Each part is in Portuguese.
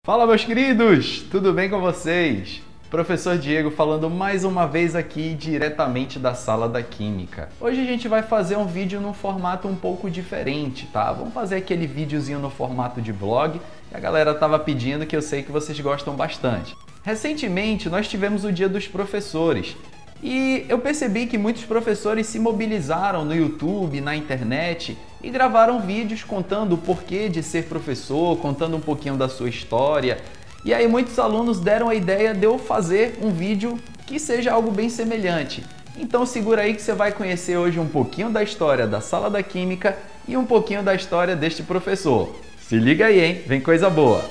Fala, meus queridos! Tudo bem com vocês? Professor Diego falando mais uma vez aqui diretamente da sala da Química. Hoje a gente vai fazer um vídeo num formato um pouco diferente, tá? Vamos fazer aquele videozinho no formato de vlog que a galera tava pedindo, que eu sei que vocês gostam bastante. Recentemente nós tivemos o Dia dos Professores e eu percebi que muitos professores se mobilizaram no YouTube, na internet e gravaram vídeos contando o porquê de ser professor, contando um pouquinho da sua história. E aí muitos alunos deram a ideia de eu fazer um vídeo que seja algo bem semelhante. Então segura aí que você vai conhecer hoje um pouquinho da história da Sala da Química e um pouquinho da história deste professor. Se liga aí, hein? Vem coisa boa!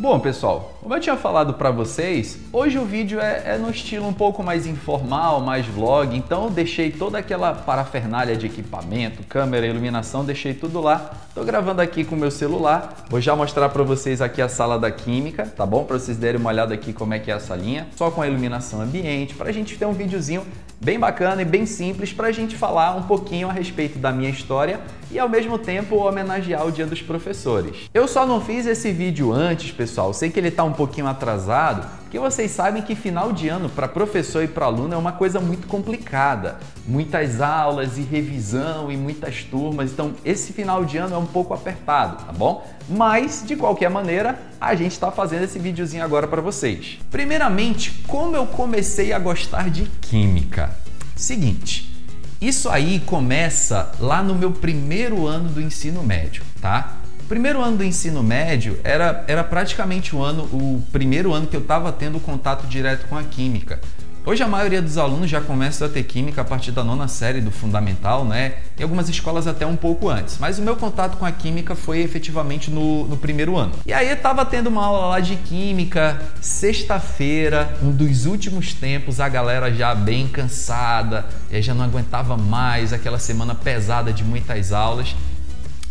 Bom, pessoal, como eu tinha falado para vocês, hoje o vídeo é no estilo um pouco mais informal, mais vlog, então eu deixei toda aquela parafernália de equipamento, câmera, iluminação, deixei tudo lá. Tô gravando aqui com o meu celular, vou já mostrar para vocês aqui a sala da Química, tá bom? Para vocês derem uma olhada aqui como é que é a salinha, só com a iluminação ambiente, para a gente ter um videozinho bem bacana e bem simples para a gente falar um pouquinho a respeito da minha história e ao mesmo tempo homenagear o Dia dos Professores. Eu só não fiz esse vídeo antes, pessoal, sei que ele está um pouquinho atrasado, porque vocês sabem que final de ano para professor e para aluno é uma coisa muito complicada. Muitas aulas e revisão e muitas turmas, então esse final de ano é um pouco apertado, tá bom? Mas, de qualquer maneira, a gente está fazendo esse videozinho agora para vocês. Primeiramente, como eu comecei a gostar de Química? Seguinte, isso aí começa lá no meu primeiro ano do ensino médio, tá? O primeiro ano do ensino médio era praticamente o primeiro ano que eu estava tendo contato direto com a Química. Hoje a maioria dos alunos já começa a ter Química a partir da 9ª série do Fundamental, né? Em algumas escolas até um pouco antes. Mas o meu contato com a Química foi efetivamente no primeiro ano. E aí eu estava tendo uma aula lá de Química, sexta-feira, um dos últimos tempos, a galera já bem cansada, já não aguentava mais, aquela semana pesada de muitas aulas.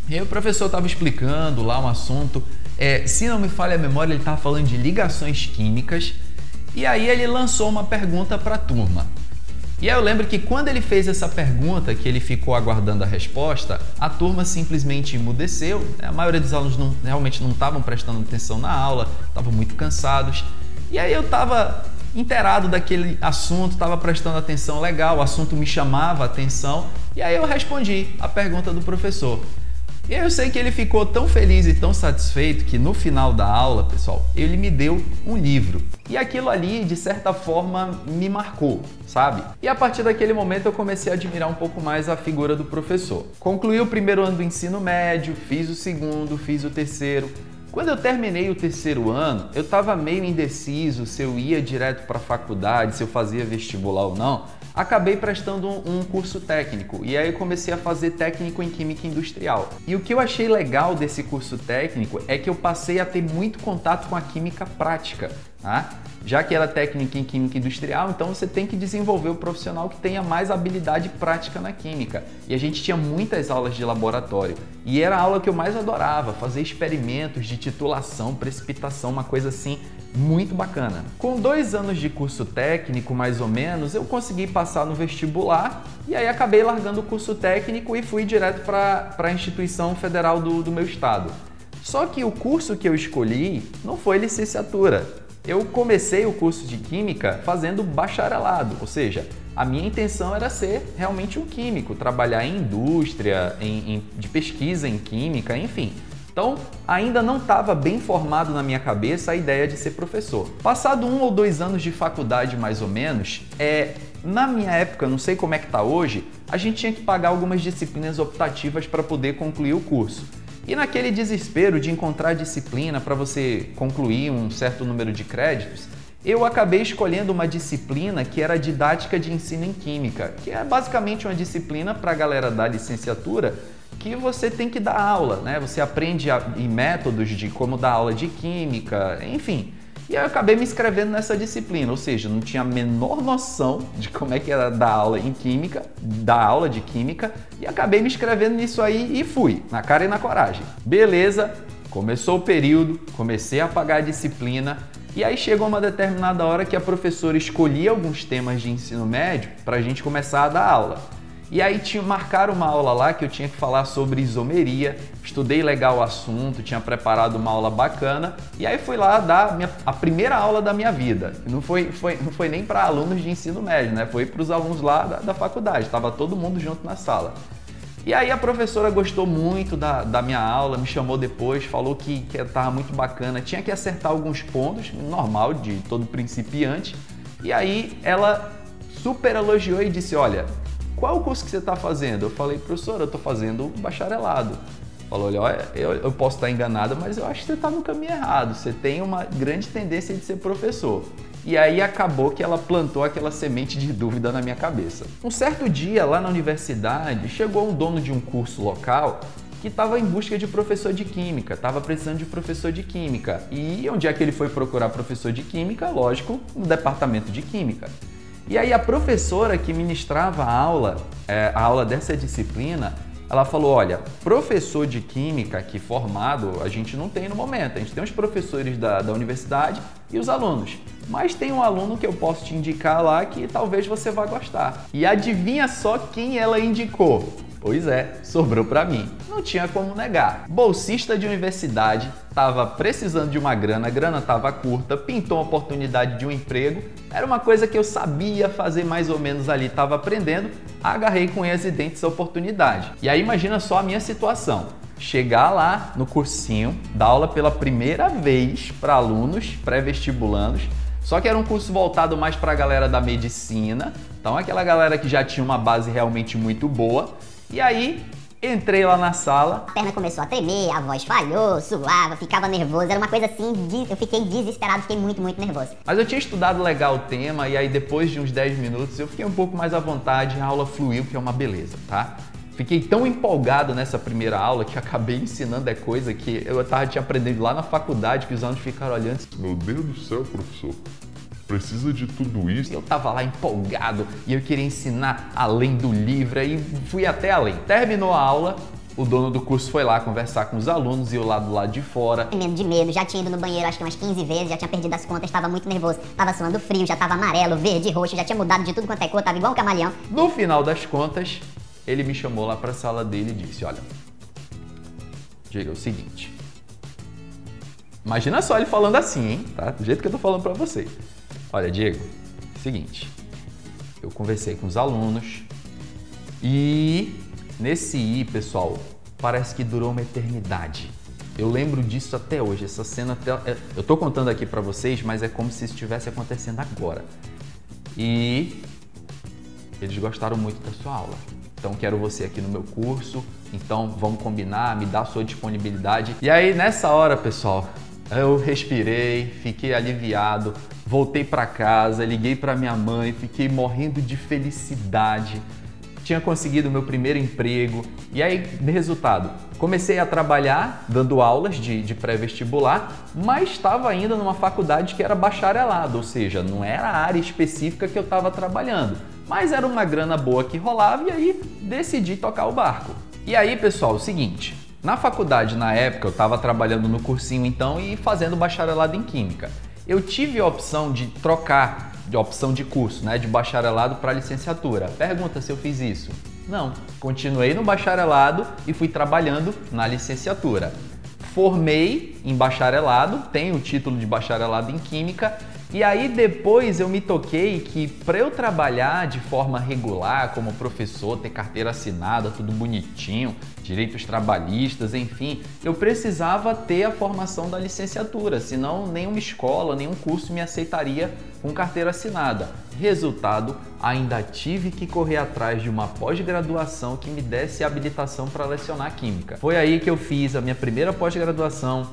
E aí o professor estava explicando lá um assunto, se não me falha a memória, ele estava falando de ligações químicas, e aí ele lançou uma pergunta para a turma. E aí eu lembro que quando ele fez essa pergunta, que ele ficou aguardando a resposta, a turma simplesmente emudeceu, né? A maioria dos alunos realmente não estavam prestando atenção na aula, estavam muito cansados, e aí eu estava inteirado daquele assunto, estava prestando atenção legal, o assunto me chamava a atenção, e aí eu respondi a pergunta do professor. E aí eu sei que ele ficou tão feliz e tão satisfeito que no final da aula, pessoal, ele me deu um livro. E aquilo ali, de certa forma, me marcou, sabe? E a partir daquele momento eu comecei a admirar um pouco mais a figura do professor. Concluí o primeiro ano do ensino médio, fiz o segundo, fiz o terceiro. Quando eu terminei o terceiro ano, eu estava meio indeciso se eu ia direto para a faculdade, se eu fazia vestibular ou não. Acabei prestando um curso técnico e aí eu comecei a fazer técnico em Química Industrial. E o que eu achei legal desse curso técnico é que eu passei a ter muito contato com a química prática, tá? Já que era técnica em Química Industrial, então você tem que desenvolver o profissional que tenha mais habilidade prática na química. E a gente tinha muitas aulas de laboratório. E era a aula que eu mais adorava, fazer experimentos de titulação, precipitação, uma coisa assim muito bacana. Com 2 anos de curso técnico, mais ou menos, eu consegui passar no vestibular e aí acabei largando o curso técnico e fui direto para a instituição federal do meu estado. Só que o curso que eu escolhi não foi licenciatura. Eu comecei o curso de Química fazendo bacharelado, ou seja, a minha intenção era ser realmente um químico, trabalhar em indústria, de pesquisa em Química, enfim. Então, ainda não estava bem formado na minha cabeça a ideia de ser professor. Passado 1 ou 2 anos de faculdade, mais ou menos, na minha época, não sei como é que está hoje, a gente tinha que pagar algumas disciplinas optativas para poder concluir o curso. E naquele desespero de encontrar disciplina para você concluir um certo número de créditos, eu acabei escolhendo uma disciplina que era didática de ensino em Química, que é basicamente uma disciplina para a galera da licenciatura que você tem que dar aula, né? Você aprende em métodos de como dar aula de Química, enfim. E aí eu acabei me inscrevendo nessa disciplina, ou seja, não tinha a menor noção de como é que era dar aula em Química, dar aula de Química, e acabei me inscrevendo nisso aí e fui, na cara e na coragem. Beleza, começou o período, comecei a pagar a disciplina, E aí chegou uma determinada hora que a professora escolhia alguns temas de ensino médio para a gente começar a dar aula. E aí marcaram uma aula lá que eu tinha que falar sobre isomeria, estudei legal o assunto, tinha preparado uma aula bacana, e aí fui lá dar a primeira aula da minha vida. Não foi nem para alunos de ensino médio, né? Foi para os alunos lá da faculdade, estava todo mundo junto na sala. E aí a professora gostou muito da minha aula, me chamou depois, falou que estava muito bacana, tinha que acertar alguns pontos, normal de todo principiante, e aí ela super elogiou e disse, olha, qual o curso que você está fazendo? Eu falei, professora, eu estou fazendo bacharelado. Falou, olha, eu posso estar enganada, mas eu acho que você está no caminho errado, você tem uma grande tendência de ser professor. E aí acabou que ela plantou aquela semente de dúvida na minha cabeça. Um certo dia, lá na universidade, chegou um dono de um curso local que estava em busca de professor de química, estava precisando de professor de química. E onde é que ele foi procurar professor de química? Lógico, no departamento de química. E aí a professora que ministrava a aula dessa disciplina, ela falou, olha, professor de química aqui formado a gente não tem no momento, a gente tem os professores da universidade e os alunos, mas tem um aluno que eu posso te indicar lá que talvez você vá gostar. E adivinha só quem ela indicou? Pois é, sobrou para mim. Não tinha como negar. Bolsista de universidade, estava precisando de uma grana, a grana estava curta, pintou uma oportunidade de um emprego, era uma coisa que eu sabia fazer mais ou menos ali, estava aprendendo, agarrei com unhas e dentes a oportunidade. E aí imagina só a minha situação. Chegar lá no cursinho, dar aula pela primeira vez para alunos pré-vestibulandos, só que era um curso voltado mais para a galera da medicina, então aquela galera que já tinha uma base realmente muito boa. E aí, entrei lá na sala. A perna começou a tremer, a voz falhou, suava, ficava nervoso. Era uma coisa assim, eu fiquei desesperado, fiquei muito nervoso. Mas eu tinha estudado legal o tema e aí depois de uns 10 minutos eu fiquei um pouco mais à vontade, a aula fluiu, que é uma beleza, tá? Fiquei tão empolgado nessa primeira aula que acabei ensinando coisa que eu tinha aprendido lá na faculdade, que os alunos ficaram olhando. Meu Deus do céu, professor. Precisa de tudo isso? Eu tava lá empolgado e eu queria ensinar além do livro e fui até além. Terminou a aula, o dono do curso foi lá conversar com os alunos e eu lá do lado de fora. Tremendo de medo, já tinha ido no banheiro acho que umas 15 vezes, já tinha perdido as contas, estava muito nervoso, tava suando frio, já tava amarelo, verde, roxo, já tinha mudado de tudo quanto é cor, tava igual um camaleão. No final das contas, ele me chamou lá pra sala dele e disse, olha, Diego, é o seguinte, imagina só ele falando assim, hein, tá? Do jeito que eu tô falando pra vocês. Olha, Diego, seguinte, eu conversei com os alunos e nesse pessoal, parece que durou uma eternidade. Eu lembro disso até hoje, essa cena, eu tô contando aqui pra vocês, mas é como se isso estivesse acontecendo agora. E eles gostaram muito da sua aula. Então quero você aqui no meu curso, então vamos combinar, me dá a sua disponibilidade. E aí nessa hora, pessoal, eu respirei, fiquei aliviado, voltei para casa, liguei para minha mãe, fiquei morrendo de felicidade. Tinha conseguido o meu primeiro emprego e aí, resultado, comecei a trabalhar dando aulas de pré-vestibular, mas estava ainda numa faculdade que era bacharelado, ou seja, não era a área específica que eu estava trabalhando, mas era uma grana boa que rolava e aí decidi tocar o barco. E aí, pessoal, o seguinte, na faculdade, na época, eu estava trabalhando no cursinho então e fazendo bacharelado em Química. Eu tive a opção de trocar de opção de curso, né, de bacharelado para licenciatura. Pergunta se eu fiz isso? Não. Continuei no bacharelado e fui trabalhando na licenciatura. Formei em bacharelado, tenho o título de bacharelado em Química, e aí depois eu me toquei que para eu trabalhar de forma regular como professor, ter carteira assinada, tudo bonitinho, direitos trabalhistas, enfim, eu precisava ter a formação da licenciatura, senão nenhuma escola, nenhum curso me aceitaria com carteira assinada. Resultado, ainda tive que correr atrás de uma pós-graduação que me desse habilitação para lecionar Química. Foi aí que eu fiz a minha primeira pós-graduação.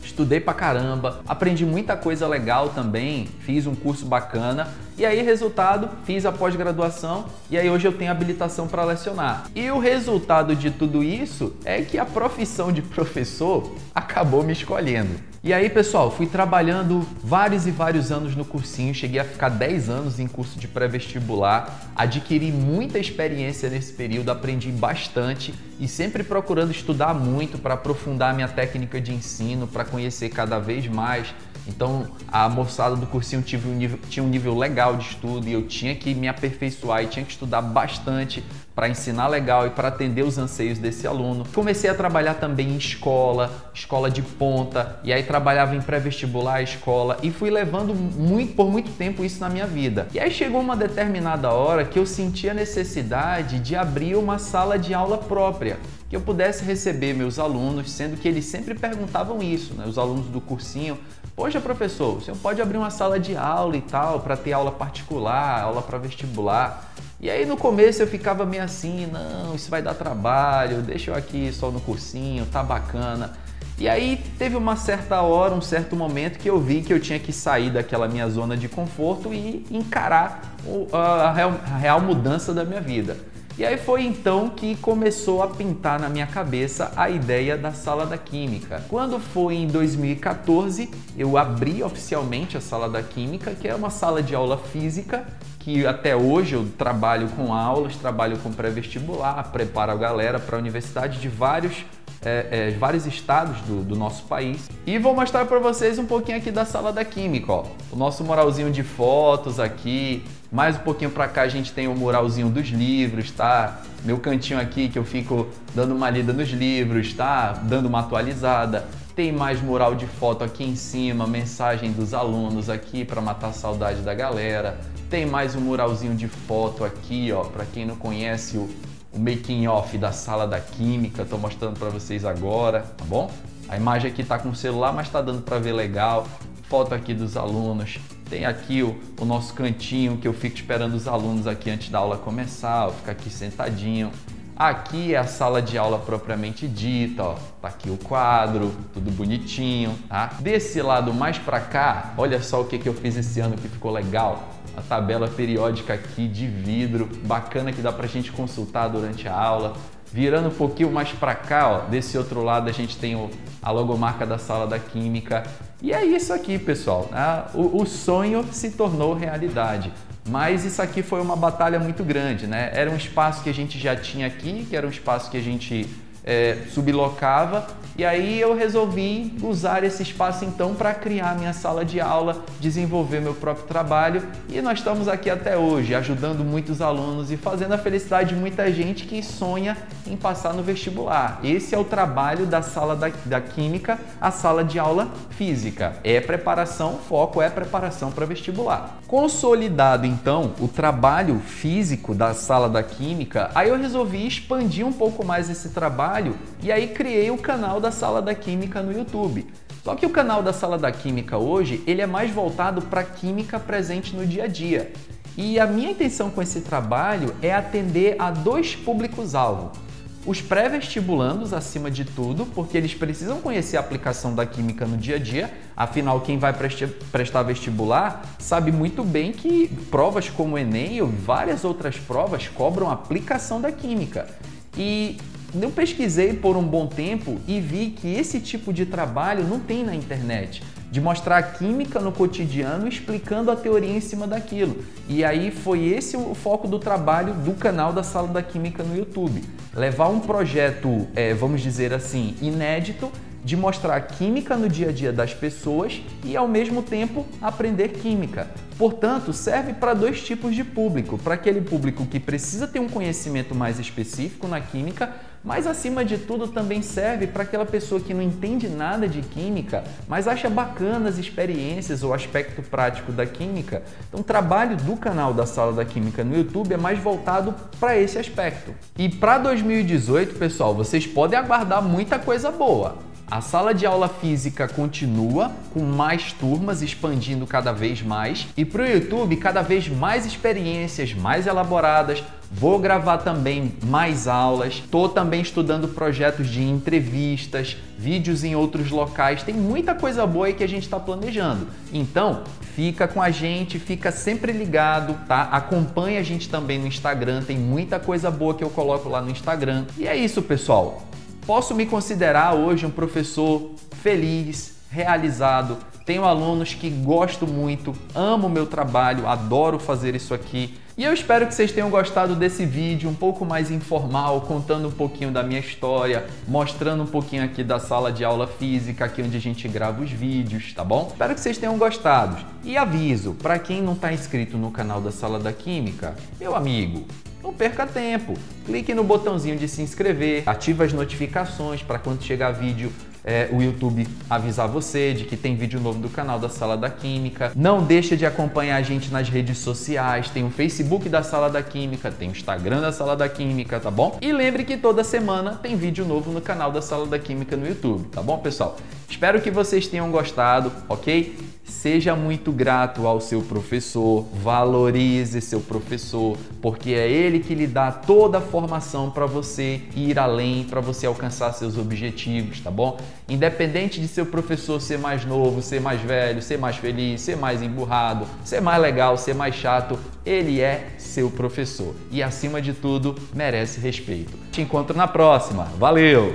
Estudei pra caramba, aprendi muita coisa legal também, fiz um curso bacana e aí, resultado, fiz a pós-graduação e aí hoje eu tenho habilitação para lecionar. E o resultado de tudo isso é que a profissão de professor acabou me escolhendo. E aí, pessoal, fui trabalhando vários e vários anos no cursinho, cheguei a ficar 10 anos em curso de pré-vestibular, adquiri muita experiência nesse período, aprendi bastante e sempre procurando estudar muito para aprofundar minha técnica de ensino, para conhecer cada vez mais. Então, a moçada do cursinho tinha um nível legal de estudo e eu tinha que me aperfeiçoar e tinha que estudar bastante para ensinar legal e para atender os anseios desse aluno. Comecei a trabalhar também em escola de ponta, e aí trabalhava em pré-vestibular, escola, e fui levando por muito tempo isso na minha vida. E aí chegou uma determinada hora que eu senti a necessidade de abrir uma sala de aula própria, que eu pudesse receber meus alunos, sendo que eles sempre perguntavam isso, né? Os alunos do cursinho: poxa, professor, o senhor pode abrir uma sala de aula e tal, para ter aula particular, aula para vestibular? E aí no começo eu ficava meio assim: não, isso vai dar trabalho, deixa eu aqui só no cursinho, tá bacana. E aí teve uma certa hora, um certo momento que eu vi que eu tinha que sair daquela minha zona de conforto e encarar a real mudança da minha vida. E aí foi então que começou a pintar na minha cabeça a ideia da Sala da Química. Quando foi em 2014, eu abri oficialmente a Sala da Química, que é uma sala de aula física, que até hoje eu trabalho com aulas, trabalho com pré-vestibular, preparo a galera para a universidade de vários estados do nosso país. E vou mostrar para vocês um pouquinho aqui da Sala da Química, ó. O nosso muralzinho de fotos aqui. Mais um pouquinho para cá a gente tem o muralzinho dos livros, tá? Meu cantinho aqui que eu fico dando uma lida nos livros, tá? Dando uma atualizada. Tem mais mural de foto aqui em cima, mensagem dos alunos aqui para matar a saudade da galera. Tem mais um muralzinho de foto aqui, ó, para quem não conhece o making off da Sala da Química, tô mostrando para vocês agora, tá bom? A imagem aqui tá com o celular, mas tá dando para ver legal. Foto aqui dos alunos. Tem aqui o nosso cantinho que eu fico esperando os alunos aqui antes da aula começar, eu fico aqui sentadinho. Aqui é a sala de aula propriamente dita, ó. Tá aqui o quadro, tudo bonitinho, tá? Desse lado mais para cá, olha só o que eu fiz esse ano que ficou legal. A tabela periódica aqui de vidro, bacana, que dá pra gente consultar durante a aula. Virando um pouquinho mais para cá, ó, desse outro lado a gente tem a logomarca da Sala da Química. E é isso aqui, pessoal. O sonho se tornou realidade. Mas isso aqui foi uma batalha muito grande, né? Era um espaço que a gente já tinha aqui, que era um espaço que a gente sublocava, e aí eu resolvi usar esse espaço então para criar minha sala de aula, desenvolver meu próprio trabalho, e nós estamos aqui até hoje, ajudando muitos alunos e fazendo a felicidade de muita gente que sonha em passar no vestibular. Esse é o trabalho da Sala da Química, a sala de aula física. É preparação, o foco é preparação para vestibular. Consolidado então o trabalho físico da Sala da Química, aí eu resolvi expandir um pouco mais esse trabalho e aí criei o canal da Sala da Química no YouTube. Só que o canal da Sala da Química hoje, ele é mais voltado para a química presente no dia a dia. E a minha intenção com esse trabalho é atender a dois públicos-alvo. Os pré-vestibulandos, acima de tudo, porque eles precisam conhecer a aplicação da química no dia a dia. Afinal, quem vai prestar vestibular sabe muito bem que provas como o Enem ou várias outras provas cobram a aplicação da química. E eu pesquisei por um bom tempo e vi que esse tipo de trabalho não tem na internet, de mostrar a química no cotidiano explicando a teoria em cima daquilo. E aí foi esse o foco do trabalho do canal da Sala da Química no YouTube. Levar um projeto, vamos dizer assim, inédito, de mostrar a química no dia a dia das pessoas e, ao mesmo tempo, aprender química. Portanto, serve para dois tipos de público. Para aquele público que precisa ter um conhecimento mais específico na química, mas, acima de tudo, também serve para aquela pessoa que não entende nada de química, mas acha bacana as experiências ou aspecto prático da química. Então, o trabalho do canal da Sala da Química no YouTube é mais voltado para esse aspecto. E para 2018, pessoal, vocês podem aguardar muita coisa boa. A sala de aula física continua com mais turmas, expandindo cada vez mais. E para o YouTube, cada vez mais experiências mais elaboradas. Vou gravar também mais aulas. Estou também estudando projetos de entrevistas, vídeos em outros locais. Tem muita coisa boa aí que a gente está planejando. Então, fica com a gente, fica sempre ligado, tá? Acompanha a gente também no Instagram. Tem muita coisa boa que eu coloco lá no Instagram. E é isso, pessoal. Posso me considerar hoje um professor feliz, realizado, tenho alunos que gosto muito, amo o meu trabalho, adoro fazer isso aqui. E eu espero que vocês tenham gostado desse vídeo um pouco mais informal, contando um pouquinho da minha história, mostrando um pouquinho aqui da sala de aula física, aqui onde a gente grava os vídeos, tá bom? Espero que vocês tenham gostado. E aviso, para quem não está inscrito no canal da Sala da Química, meu amigo, não perca tempo, clique no botãozinho de se inscrever, ative as notificações para quando chegar vídeo o YouTube avisar você de que tem vídeo novo do canal da Sala da Química. Não deixa de acompanhar a gente nas redes sociais, tem o Facebook da Sala da Química, tem o Instagram da Sala da Química, tá bom? E lembre que toda semana tem vídeo novo no canal da Sala da Química no YouTube, tá bom, pessoal? Espero que vocês tenham gostado, ok? Seja muito grato ao seu professor, valorize seu professor, porque é ele que lhe dá toda a formação para você ir além, para você alcançar seus objetivos, tá bom? Independente de seu professor ser mais novo, ser mais velho, ser mais feliz, ser mais emburrado, ser mais legal, ser mais chato, ele é seu professor e, acima de tudo, merece respeito. Te encontro na próxima. Valeu!